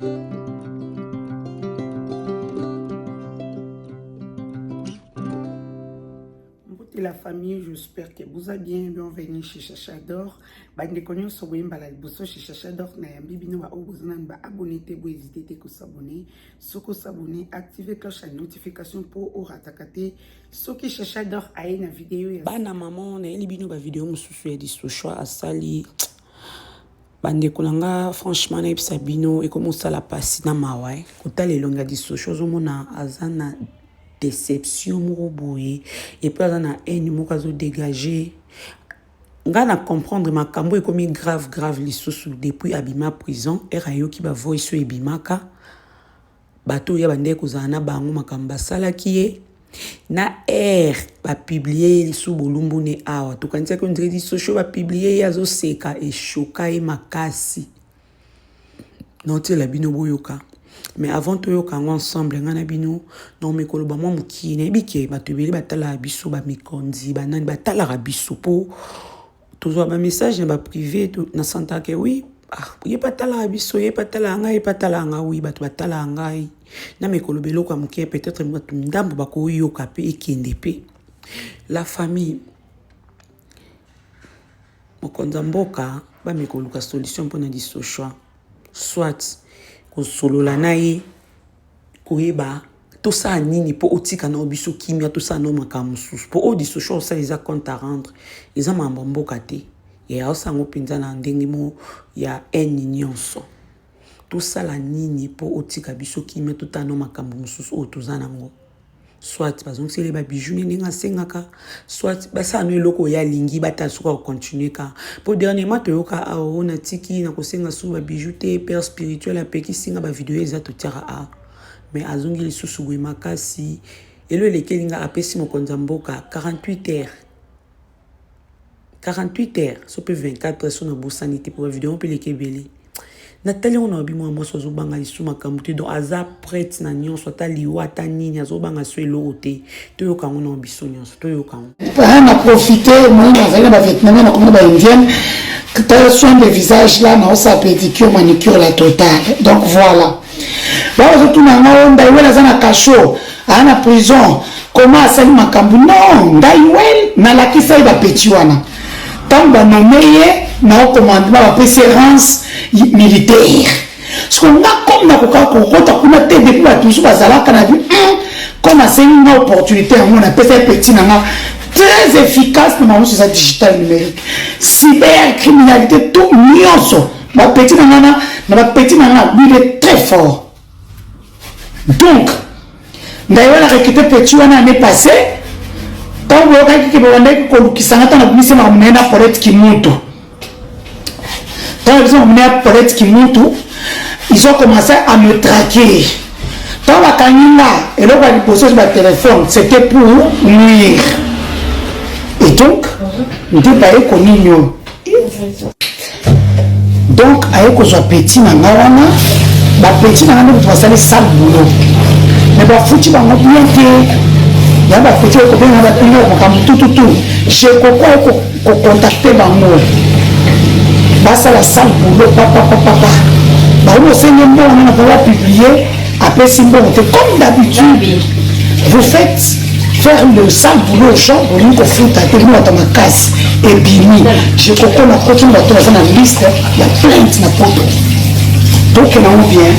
La famille, j'espère que vous allez bien. Bienvenue chez Chacha d'Or. Bande konyo so boyemba la boso chez Chacha d'Or na yambi bino ba obuzunan ba abonner te bo hésiter te ko s'abonner. Soko s'abonner, activer cloche de notification pour au ratakate. Soki Chacha d'Or aye na vidéo ya. Bana maman na eli bino ba vidéo mususu ya disochoa asali. Bande konanga franchement na epsa bino e komo sala pasi na mawa. Kota le longa disochoa zo mona azana déception moboye et puis on a un numéro qui dégagé ngana comprendre makambo e komi grave lisusu depuis abima prison erayo ki ba voice ebimaka bato ya bande kozana bango makamba sala kiye na ba publier lisu bolumbu ne awa to kanisa ko ndre di social ba publier ya zo seka e choka e makasi noti la bino boyoka. Mais avant tout yo kango ensemble ngana bino non me koloba mo mukine bike batubeli batala biso ba mikondi banani batala rabiso po toujours ba message ba privé na santa ke oui ye patala biso ye patala nga oui batu batala ngai na me kolobelo kwa mukie peut-être batu ndambo bako yo kape ekende pe la famille mokonza mboka ba me koluka solution pour na disochoa soit kosolola na ye koyeba to sa nini po otika na obiso kimia to sa no makambo susu po o disochoa ça les a compte à rendre ils ont mambo mboka te ya osango pinza na ndenge mo ya nyonso to sa la nini po otika biso kimia to ta no makambo mususu o tozana ngo soit par exemple c'est les babijou ni nga sengaka soit ba sa no eloko ya lingi bata suka continuer ka pour dernièrement to yoka a ona tiki na ko senga su babijou te père spirituel a peki singa ba vidéo za to tiara a mais azongi li susu gwe makasi elo lekel nga apesi mokonza mboka 48 heures so pe 24 heures na bosanité pour vidéo pe lekebeli Nathalie on a bimwa mo so banga lisu makamute donc aza prête na nyon so ta liwa ta nini azo banga so elote to yoka on a biso nyon to yoka on a profité moi na zali ba vietnamien na comme ba indienne que tu soin de visage là na sa pédicure manicure la totale donc voilà ba zo tuna nga onda wela zana kasho ana prison comment asali makambu non ndaiwel na la kisa ba petit wana tamba nomeye na commandement ba préférence militaire ce qu'on a comme na koka kokota kuna te depuis ba toujours bazalaka na vie comme c'est une opportunité on a peut-être petit nanga très efficace dans sur sa digital numérique cybercriminalité tout nyonso ba petit nanga na ba petit nanga lui il est très fort donc d'ailleurs la récupérer petit wana année passée tant que on a qui ko lukisanga ta na bimisi ma mena porette ki muto. Quand ils ont mené à Paulette Kimutu, ils ont commencé à me traquer. Quand la canine et là, on a posé sur le téléphone, c'était pour nuire. Et donc, nous devons pas qu'on ignore. Donc, avec qu'on soit petit, na ngawana, ba petit na ngana, on va aller sale boulot. Mais ba foutu ba bien que, ya ba petit ko bien na ba pinyo ko tout. Je ko contacter ba mo. Basa la salle boulot papa bah on sait même pas on va publier après symbole comme d'habitude vous faites faire le sale boulot au champ pour nous confronter à tout le monde dans ma casse et bini je comprends la prochaine dans la liste il y a plainte na poto donc on a bien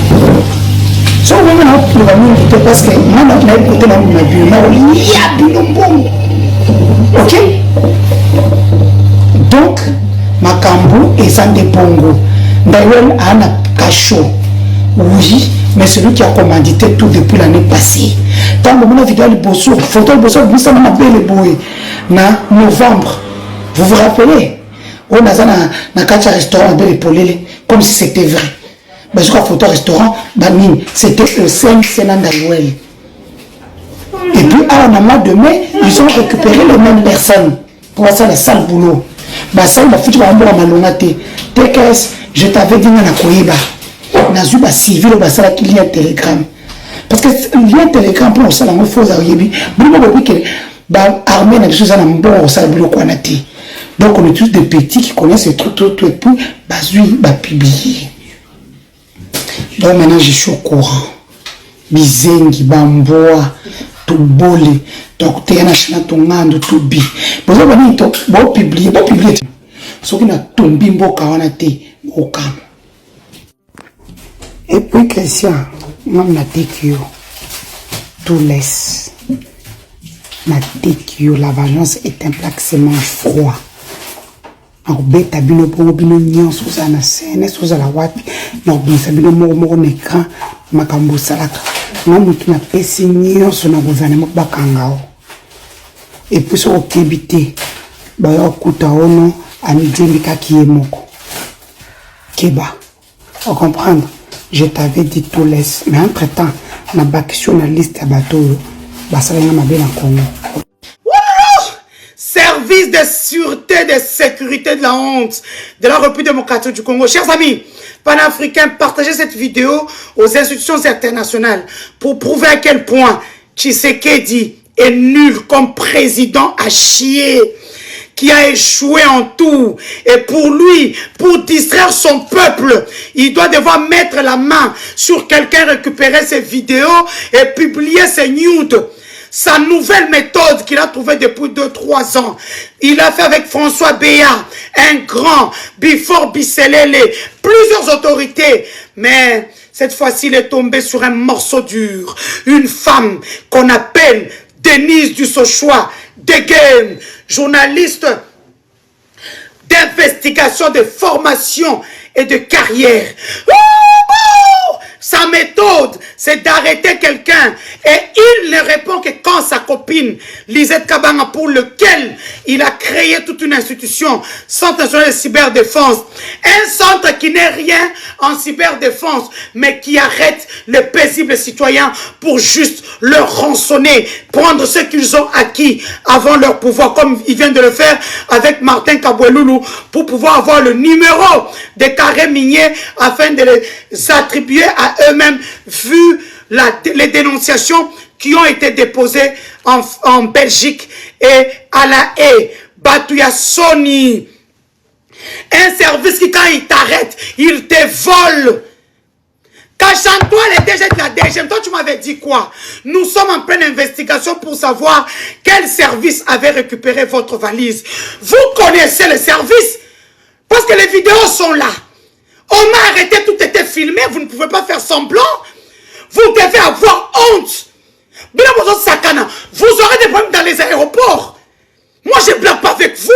so on a pour la minute parce que moi on a écouté la bureau il y a bilombo OK donc Makambu et Sande Pongo. D'ailleurs, Anna Kacho. Oui, mais celui qui a commandité tout depuis l'année passée. Tant que mon vidéo, le bosso, photo, le bosso, ça m'a appelé le boy. Na novembre. Vous vous rappelez? On a un kacha restaurant de l'épolé, comme si c'était vrai. Mais je crois photo restaurant, c'était le 5 Sénandaïwel. Et puis, à un mois de mai, ils ont récupéré les mêmes personnes pour faire la sale boulot. Bah ça il a foutu ba mbona malonga te TKS je t'avais dit na koyeba na zuba civil ba sala lien Telegram parce que lien Telegram pour ça la faux ayebi bon beaucoup que ba armée na chose na mbon ça bilo kwa na te donc on est tous des petits qui connaissent ces trucs tout et puis ba zui ba publier Donc maintenant, je suis au courant. Bizengi, Bamboa, Tubole, donc tu es un chana tongando, Tubi. Vous avez publié. Ce qui n'a tombé, aucun. Et puis, Christian, moi, je suis tout laisse. La vengeance est un placement froid. Beta bino pongo bino nyonso za na scène so la wapi na obisa bino moko na écran makambo salaka na mutu na pesi nyonso na gouvernement bakangao et puis so okebite ba okuta ono amidjembi kaki moko keba on comprendre je t'avais dit tout laisse mais entre temps na bakisio na liste ya bato basalenga mabe na Congo. Service de sûreté, de sécurité de la honte de la République démocratique du Congo. Chers amis panafricains, partagez cette vidéo aux institutions internationales pour prouver à quel point Tshisekedi est nul comme président à chier, qui a échoué en tout. Et pour lui, pour distraire son peuple, il doit devoir mettre la main sur quelqu'un, récupérer ses vidéos et publier ses nudes. Sa nouvelle méthode qu'il a trouvée depuis 2-3 ans, il a fait avec François Béat, un grand, Bifor Bisselele, plusieurs autorités. Mais cette fois-ci, il est tombé sur un morceau dur. Une femme qu'on appelle Denise Dussochoa, Degen, journaliste d'investigation, de formation et de carrière. Sa méthode, c'est d'arrêter quelqu'un et il ne répond que quand sa copine, Lisette Kabanga, pour lequel il a créé toute une institution, Centre national de cyberdéfense, un centre qui n'est rien en cyberdéfense, mais qui arrête les paisibles citoyens pour juste leur rançonner, prendre ce qu'ils ont acquis avant leur pouvoir, comme il vient de le faire avec Martin Kaboueloulou, pour pouvoir avoir le numéro des carrés miniers afin de les attribuer à eux-mêmes, vu les dénonciations qui ont été déposées en Belgique et à la Haye. Batouya Sony, un service qui, quand il t'arrête, il te vole. Cachantois, les DG de la DGM, toi tu m'avais dit quoi? Nous sommes en pleine investigation pour savoir quel service avait récupéré votre valise. Vous connaissez le service? Parce que les vidéos sont là. On m'a arrêté, tout était filmé, vous ne pouvez pas faire semblant. Vous devez avoir honte. Vous aurez des problèmes dans les aéroports. Moi, je ne blague pas avec vous.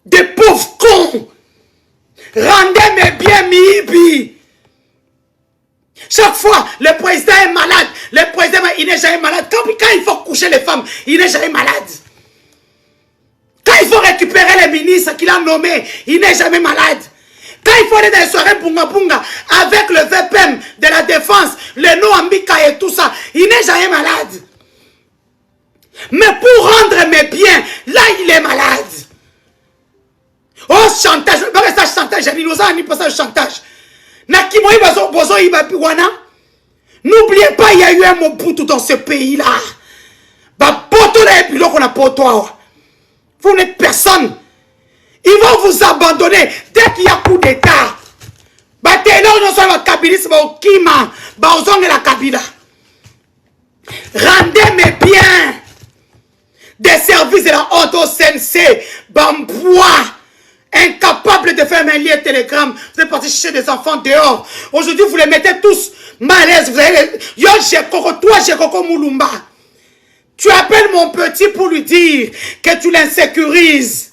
Des pauvres cons. Rendez-moi bien, Mibi. Chaque fois, le président est malade. Le président, il n'est jamais malade. Quand il faut coucher les femmes, il n'est jamais malade. Quand il faut récupérer les ministres qu'il a nommés, il n'est jamais malade. Quand il faut aller dans les soirées Bunga Bunga avec le VPM de la défense, le nom Ambika et tout ça, il n'est jamais malade. Mais pour rendre mes biens, là il est malade. Oh chantage, ça chantage, il nous a mis pour ça chantage. N'oubliez pas, il y a eu un Mobutu dans ce pays-là. Vous n'êtes personne. Ils vont vous abandonner dès qu'il y a coup d'État. Rendez mes biens. Des services de la honte au CNC, Bamboua, incapable de faire un lien Telegram. Vous êtes parti chercher des enfants dehors. Aujourd'hui, vous les mettez tous mal à l'aise. Vous avez Yo, toi, j'ai Coco Moulumba. Tu appelles mon petit pour lui dire que tu l'insécurises.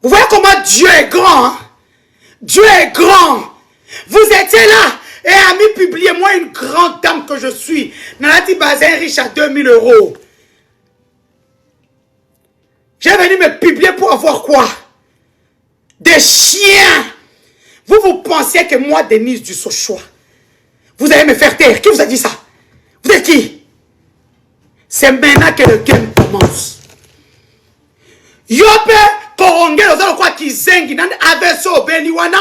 Vous voyez comment Dieu est grand, hein? Dieu est grand. Vous étiez là et a mis publier moi une grande dame que je suis. Nanati Bazin riche à 2000 €. J'ai venu me publier pour avoir quoi? Des chiens. Vous pensiez que moi, Denise Dussochoa, vous allez me faire taire. Qui vous a dit ça? Vous êtes qui? C'est maintenant que le game commence. Yope Koronge, vous allez quoi qui zengi avec ça au Beniwana,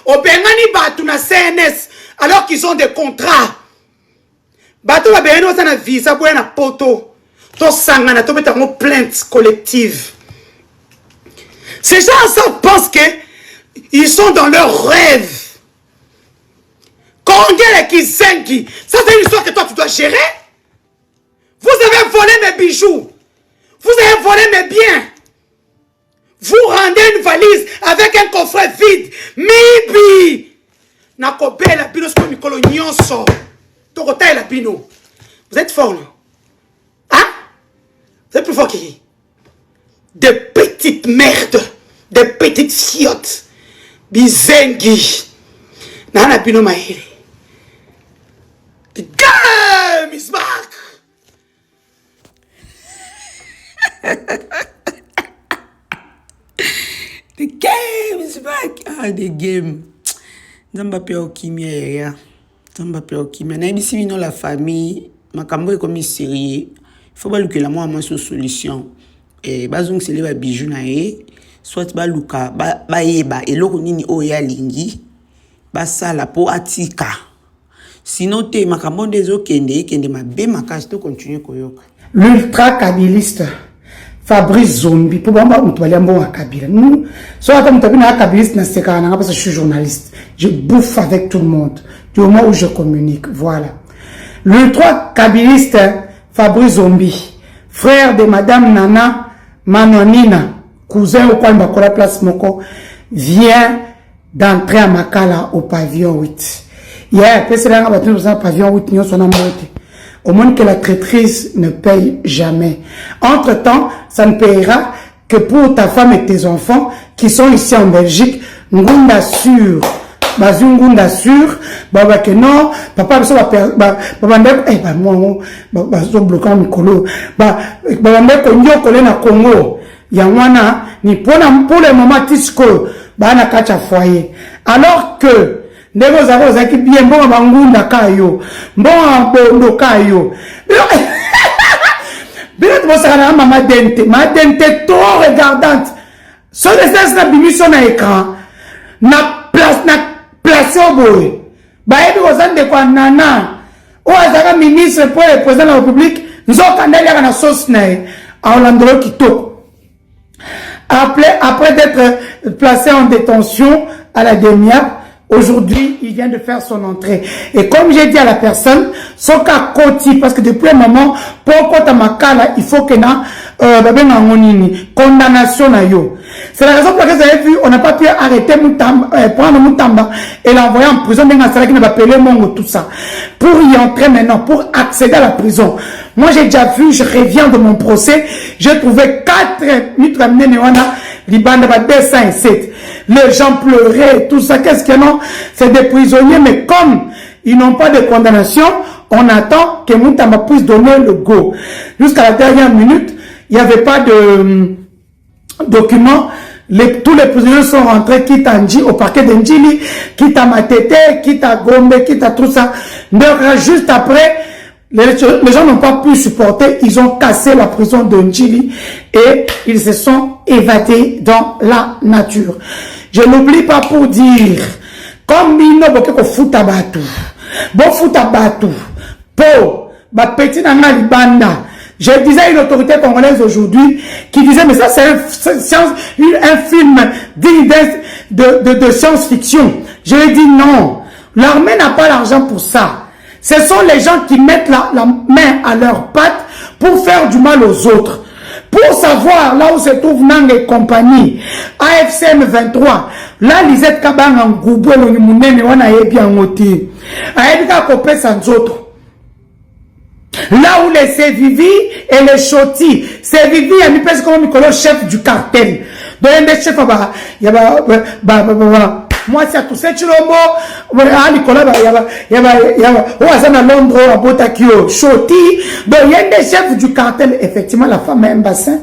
au Bengani Batu na CNS, alors qu'ils ont des contrats. Batu va Beni on a visa pour un poto. To sangana to mettre en plainte collective. Ces gens ça pensent que Ils sont dans leurs rêves. Kongé et Kisenki, ça c'est une histoire que toi tu dois gérer. Vous avez volé mes bijoux. Vous avez volé mes biens. Vous rendez une valise avec un coffret vide. Mibi. Nakobe la bino sko mikolo nyonso. Tokota la bino. Vous êtes fort, non? Hein? Vous êtes plus fort qui? Des petites merdes. Des petites fiottes. Bizengi. Nana bino mahere. The game is back. The game is back. Ah, the game. Nzamba pe okimia ya. Nzamba pe okimia. Na ibisi bino la famille. Makambo ekomi sérieux. Faut ba luka la moi so solution. Bazong sele ba bijou na ye. Soit ba luka ba yeba eloko nini o ya lingi. Ba sala po atika. Sinon te makambo ndezo kende mabe makasi to continue koyoka. L'ultra kabiliste Fabrice Zombi pour bamba mutwali ambo wa Kabila. Nous soit attends mutabina kabiliste na sekana parce que je suis journaliste. Je bouffe avec tout le monde du moment où je communique. Voilà. L'ultra kabiliste Fabrice Zombi, frère de madame Nana Manonina, cousin au coin de la place Moko, vient d'entrer à Makala au pavillon 8. Hier, précédemment, pavillon 8, nous sommes au moins que la traîtrise ne paye jamais. Entre-temps, ça ne payera que pour ta femme et tes enfants qui sont ici en Belgique. Ngunda sûr. Ngunda sûr. Baba que non. Papa, bloquant Mikolo. Na Congo. Yangwana, ni pour le moment, tisco. Na kacha foyer. Alors que, ndeko zako zaki bien mbonga bangunda kayo mbonga bondo kayo bien tu vas na mama dente trop regardante so les na bimiso na écran na place au boy ba ebi kozande kwa nana o azaka ministre pour le président de la République nzoka ndeli na sauce na a Orlando kitoko après d'être placé en détention à la DEMIAP. Aujourd'hui, il vient de faire son entrée. Et comme j'ai dit à la personne, son cas côté, parce que depuis un moment, pour kota makala, il faut que na condamnation na yo. C'est la raison pour laquelle vous avez vu, on n'a pas pu arrêter Moutamba, prendre Moutamba et l'envoyer en prison. Qui n'a pas Mongo, tout ça. Pour y entrer maintenant, pour accéder à la prison. Moi, j'ai déjà vu, je reviens de mon procès, j'ai trouvé 4 minutes ramenées Néwana, Libanda, 207. Les gens pleuraient, tout ça, qu'est-ce qu'il y a? C'est des prisonniers, mais comme ils n'ont pas de condamnation, on attend que Moutamba puisse donner le go. Jusqu'à la dernière minute, il n'y avait pas de documents. Tous les prisonniers sont rentrés, quitte à Ndji, au parquet de Ndjili, quitte à Matete, quitte à Gombe, quitte à tout ça. Mais juste après, les gens n'ont pas pu supporter, ils ont cassé la prison de Ndjili et ils se sont évadés dans la nature. Je n'oublie pas pour dire, comme Bino Bokeko Futabatu, Bon Futabatu, Po, Bapeti Nanga Libanda. Je disais à une autorité congolaise aujourd'hui qui disait, mais ça c'est un film de science-fiction. Je lui ai dit non, l'armée n'a pas l'argent pour ça. Ce sont les gens qui mettent la main à leurs pattes pour faire du mal aux autres. Pour savoir là où se trouve Nang et compagnie, AFCM 23, là Lisette Kabang en Goubou, le Mounene, on a ébi en ôté. Aïdika Kopé sans autres. Là où les Sévivi et les Choti, Sévivi, il y a mis presque comme le chef du cartel. Donc, il y a des chefs, il y a moi, c'est tout ça, tu le mot, Nicolas, il y a Londres, à Botakio, Choti. Donc, il y a des chefs du cartel. Effectivement, la femme a un bassin.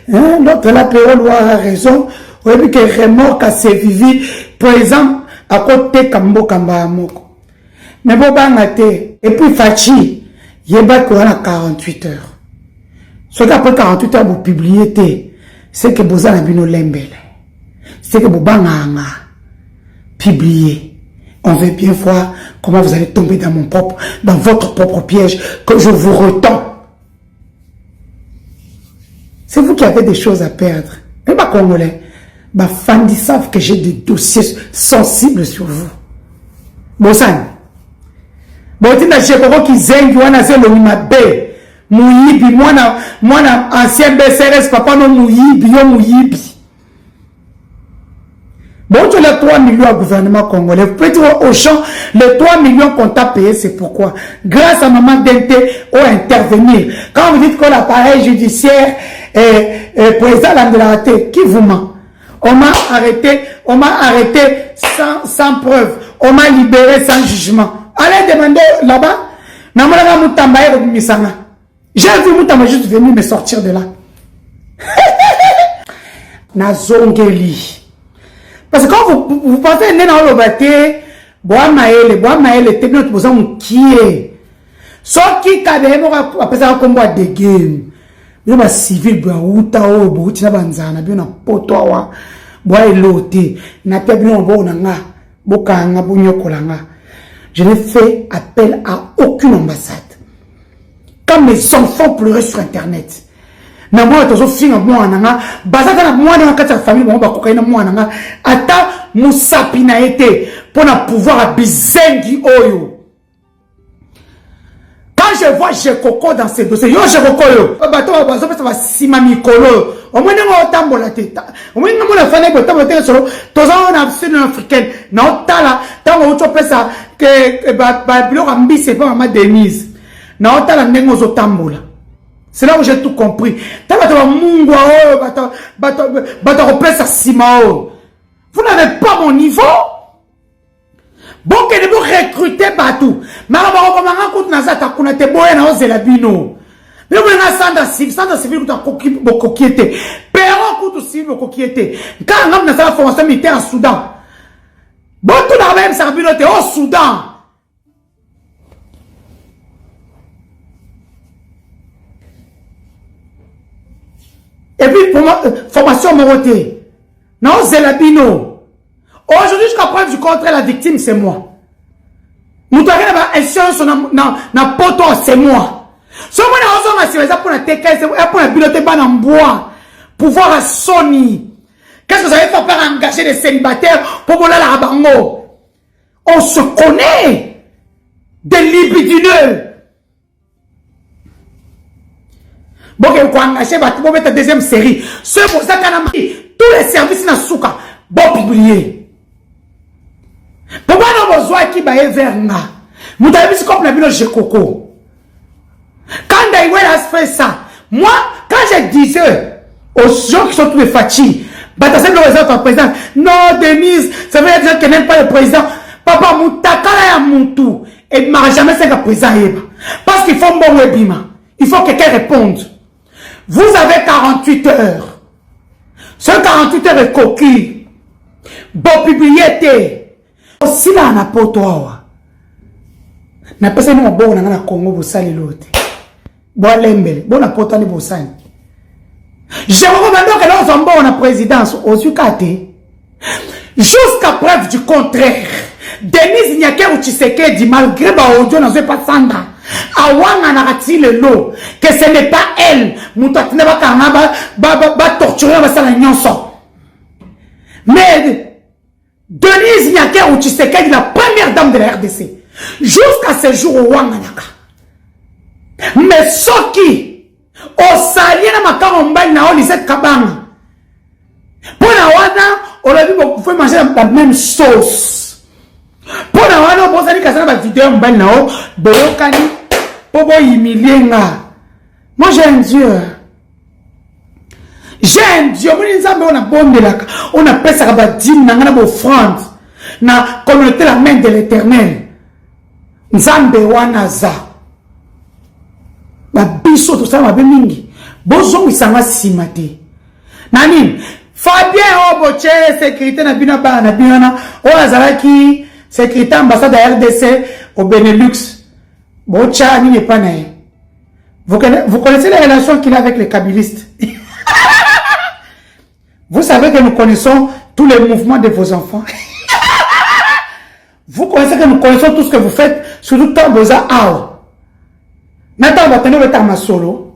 L'autre, la période, a raison. On a vu que remorque à Sévivi, par exemple, à côté Kambo Kamba Amoko. Mais bon, et puis Fachi. Il y a 48 heures. Ce qu'après 48 heures, vous publiez, c'est que vous avez un lembele. C'est que vous avez publié. On veut bien voir comment vous allez tomber dans votre propre piège que je vous retends. C'est vous qui avez des choses à perdre. Mais pas congolais. Ma fans savent que j'ai des dossiers sensibles sur vous. Bosan. Botina Chekoko qui zengi wana zelo ni mabe. Muyibi mwana ancien BCRS papa no muyibi yo muyibi. Bon, tu les 3 millions au gouvernement congolais. Vous pouvez dire aux gens, les 3 millions qu'on t'a payé, c'est pourquoi. Grâce à Maman Dente, on intervenir. Quand vous dites que l'appareil judiciaire est président de la raté, qui vous ment? On m'a arrêté sans preuve. On m'a libéré sans jugement. Allez demander là-bas. J'ai vu Moutamba juste venir me sortir de là. Nazongeli. Parce que quand vous pensez dans le bâté, bois maël, t'es bien besoin qui est. Sauf qui cadre, on appelle ça comme bois de game. Il y a civil, bois ou tao, bois tina banzana, bien un potoa, bois eloté, n'a pas bien un bon nanga, bokanga, bougno kolanga. Je n'ai fait appel à aucune ambassade. Quand mes enfants pleuraient sur internet, na moi tozo finga mwana bazaka na mwana kati ya famille mo bakoka na mwana ata musapi na été pour na pouvoir abizengi oyo. Quand je vois Chekoko dans ces dossiers, yo Chekoko yo bato bazo pesa ba sima mikolo au moins ngo tambola teta au moins ngo la fane bo tambola solo tozo na absolu africaine na otala tango uto pesa que ba bilo ambise pas ma Denise na otala ndengo zo tambola. C'est là où j'ai tout compris. Vous n'avez pas mon niveau. Bon, que vous recrutez partout. Mais vous et puis, formation Moroté. Non, Zelabino. Aujourd'hui, jusqu'à preuve du contraire, la victime, c'est moi. Nous avons une échéance na poto, c'est moi. Si vous avez une pour la TK, pour la bibliothèque en bois, pouvoir à Sony. Qu'est-ce que vous avez fait pour engager des célibataires pour voler la rabango? On se connaît. Des libidineux. Bon, vous engagez, vous mettre la deuxième série. Ce pour ça tous les services dans Souka, bon publier. Pourquoi nous avons besoin qui va vers là? Vous avez vu comme la ville de Coco. Quand Daïwel a fait ça, moi, quand je disais aux gens qui sont tous les fatigués, Batassem le président, président, non, Denise, ça veut dire qu'elle n'aime pas le président. Papa, Moutakala ya Moutou, et ne m'a jamais fait le président. Parce qu'il faut un bon webima. Il faut que quelqu'un réponde. Vous avez 48 heures. Ce 48 heures est coquille. Bon publié. Aussi là, on a pas toi. Na pesa ni mabo na Congo bosali lote. Bo lembele, bo na potani bosani. Je recommande que nous sommes en présidence aux UKT. Jusqu'à preuve du contraire. Denise Nyake Tshisekedi malgré ba audio na pas sanda. Awanga narati le lot que ce n'est pas elle mutatine ba torturer ba sala nyonso. Mais Denise Nyake Tshisekedi la première dame de la RDC jusqu'à ce jour au Wanganaka. Mais Soki au salien na makamo mbali na Lisette Kabanga. Pour la wana on a vu vous pouvez manger la même sauce. Pour la wana on a dit que vidéo mbali na o boyokani pour humilier nga. Moi j'ai un Dieu. J'ai un Dieu. On a bombé là. On a fait ça à dîme, on a offrande. Na communauté la main de l'Éternel. Nzambe wanaza. Ba biso to sa mabe mingi. Bozo isanga simate. Nani? Fabien Oboche sécurité na bina ba na bina o azalaki sécurité ambassade de RDC au Benelux. Bocha ni n'est pas naé. Vous connaissez les relations qu'il a avec les kabylistes. Vous savez que nous connaissons tous les mouvements de vos enfants. Vous connaissez que nous connaissons tout ce que vous faites, surtout tant Boza Ao. Maintenant, on va tenir le temps solo.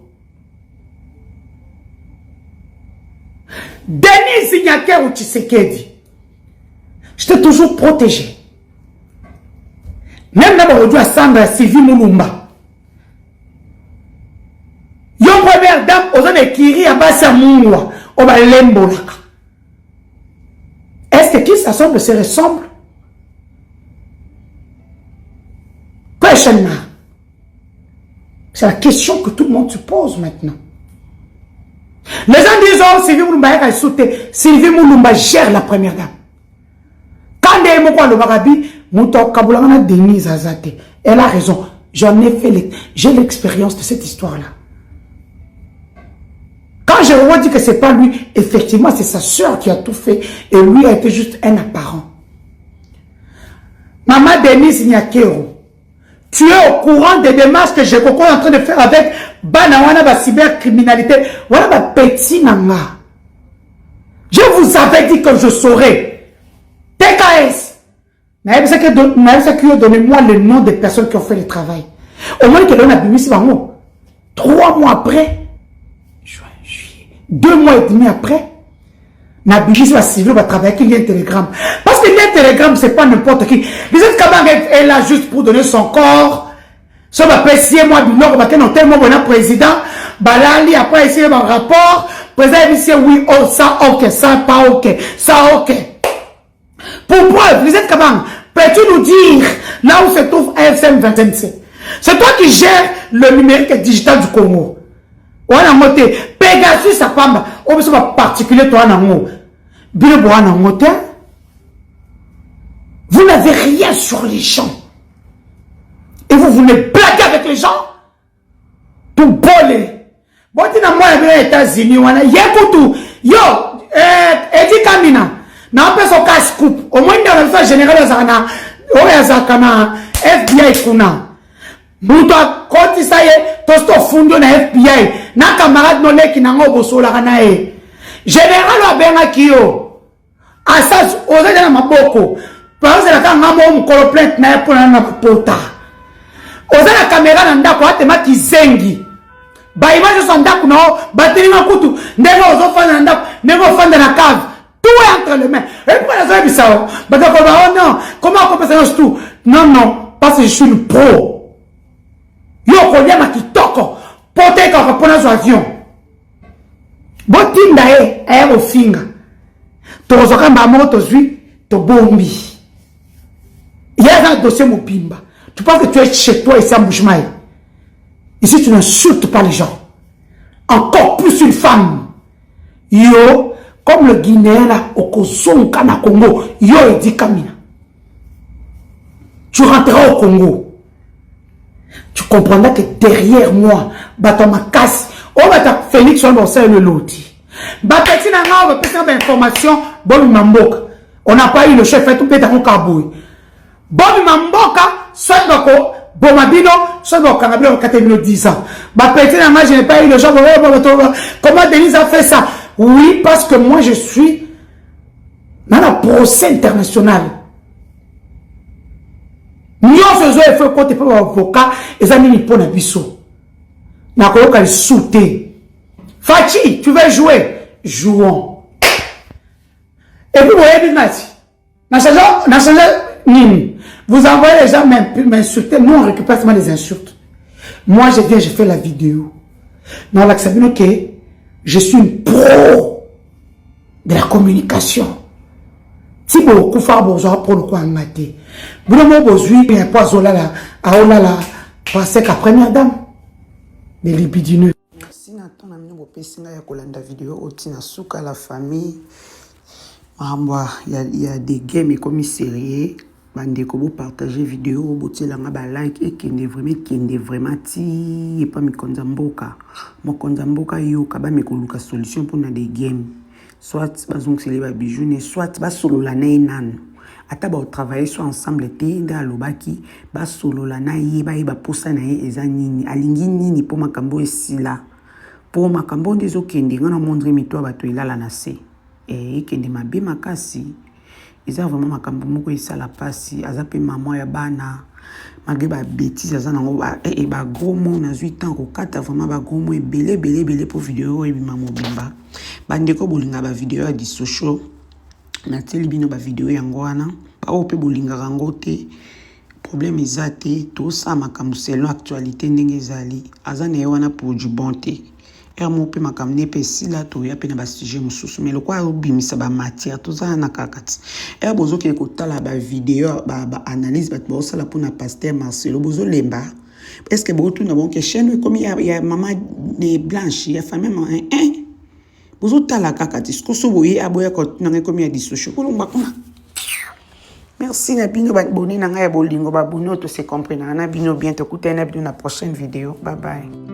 Denis Nyakero Tshisekedi, je t'ai toujours protégé. Même là, aujourd'hui, à Sandra Sylvie Moulumba. Yon première dame, aux hommes qui à Bassa Moulwa, on va l'embolaka. Est-ce que qui s'assemble se ressemble? Questionnement. C'est la question que tout le monde se pose maintenant. Les gens disent, oh, Sylvie Moulumba a sauté. Sylvie Moulumba gère la première dame. Quand elle a raison. J'ai l'expérience de cette histoire-là. Quand je vois dire que c'est pas lui, effectivement, c'est sa soeur qui a tout fait et lui a été juste un apparent. Maman Denise Nyakero, tu es au courant des démarches que je suis en train de faire avec Banawana, la cybercriminalité, voilà ma petit nanga. Je vous avais dit que je saurais. TKS. Mais donnez-moi le nom des personnes qui ont fait le travail. Au moins que l'on a bu ici, 3 mois après, 2 mois et demi après, Nabili va civil va travailler avec lien Telegram. Parce que lien Telegram, c'est pas n'importe qui. Les autres camarades est là juste pour donner son corps. Ça va passer moi du Nord, on tellement bon président. Balali après ici un rapport. Président ici oui, oh ça ok, ça pas ok, ça ok. Pour preuve, les autres camarades, peux-tu nous dire là où se trouve AFM 27? C'est toi qui gères le numérique digital du Congo. On a monté Pegasus sa pamba. On peut se particulier toi en vous n'avez rien sur les gens. Et vous voulez blaguer avec les gens pour voler. Bon, tu n'as pas les États-Unis. Yo, Eddie Kamina. N'a pas son casse-coupe. Au moins, dans le fait général, on a FBI kuna. Buta koti saye tosto fundo na FBI na camarade no leki na ngobo sola kana e général abenga kiyo asas oza na maboko parce que la ngamo mukolo plainte na pona na pota oza na caméra na ndako atema kizengi ba image so ndako no bateri makutu ndenge ozo fana ndako ndenge ofanda na cave tout est entre les mains et pour la bisao batako ba oh non comment on peut faire tout non parce que je suis le pro. Yo kolyama kitoko pote ka pona zo avion botinda e ofinga tozoka mbamo tozui to bombi y'a un dossier mobimba. Tu penses que tu es chez toi ici à Mbujimayi. Ici tu n'insultes pas les gens, encore plus une femme. Yo comme le Guinéen là au Kozonka na Congo yo Edi Kamina, tu rentreras au Congo. Tu comprendras que derrière moi, ma casse, on va ta Félix, on va faire le loti. Petit on va faire des informations, bon mamboka. On n'a pas eu le chef, tout peut-être un cabouille. Bon mamboka, soit bako, bon mabino, soit bako, on a 10 ans. Petit je n'ai pas eu le genre, comment Denise a fait ça? Oui, parce que moi je suis dans le procès international. Nous faisons fait côté pour avocat et ça n'est pas biso. Na koyoka le sauter. Fachi, tu veux jouer? Jouons. Et puis vous voyez nini. Vous envoyez les gens m'insulter, nous on récupère seulement les insultes. Moi je viens, je fais la vidéo. Dans l'acceptation que je suis une pro de la communication. Si vous avez besoin pour le coup en maté, vous avez besoin d'un poison là, parce que la première dame, les libidineux. Merci Nathan, na mino bopesinga ya kolanda vidéo otina suka la famille. Il y a des games comme sérieux. Bande ko partager vidéo, botiela nga ba like et kende vraiment ti et pas mi konzamboka. Mo konzamboka yo ka ba me koluka solution pour na des games. Soit bazong c'est les bijoux, soit bas solo la nay nan. Ata ba travailler soit ensemble te nda lobaki ba solo la nay ba posa na ye eza nini alingi nini po makambo esila. Po makambo ndezo kende ngana mondre mito ba to ilala na se. Et kende mabe makasi. Eza vraiment makambo moko esala pasi azape maman ya bana. Malgré ba bêtise aza nango ba gros mot na 8 ans ko kata vraiment ba gros mot belé pour vidéo et maman bimba. bandeko bolinga ba video ya disocial na teli bino ba video yango wana ba ope bolinga rango te problème eza te to sa makambo selon actualité ndenge ezali azana ye wana pour du bon te mo pe makambo ne pe sila to ya pe na ba sujet mususu mais lokwa obimisa ba matière to za na kakati bozo ke ko tala ba video ba analyse ba bo sala pour na pasteur Marcelo bozo lemba est-ce que boto na bon que chaîne comme il y a maman de blanche il y a famille bozo tala kakati ce ko so boye aboya ko na comme il y a des sociaux ko longba kuna. Merci na bino ba boni na nga ya bolingo ba bono to se comprendre na bino bientôt écoutez na bino na prochaine vidéo bye bye.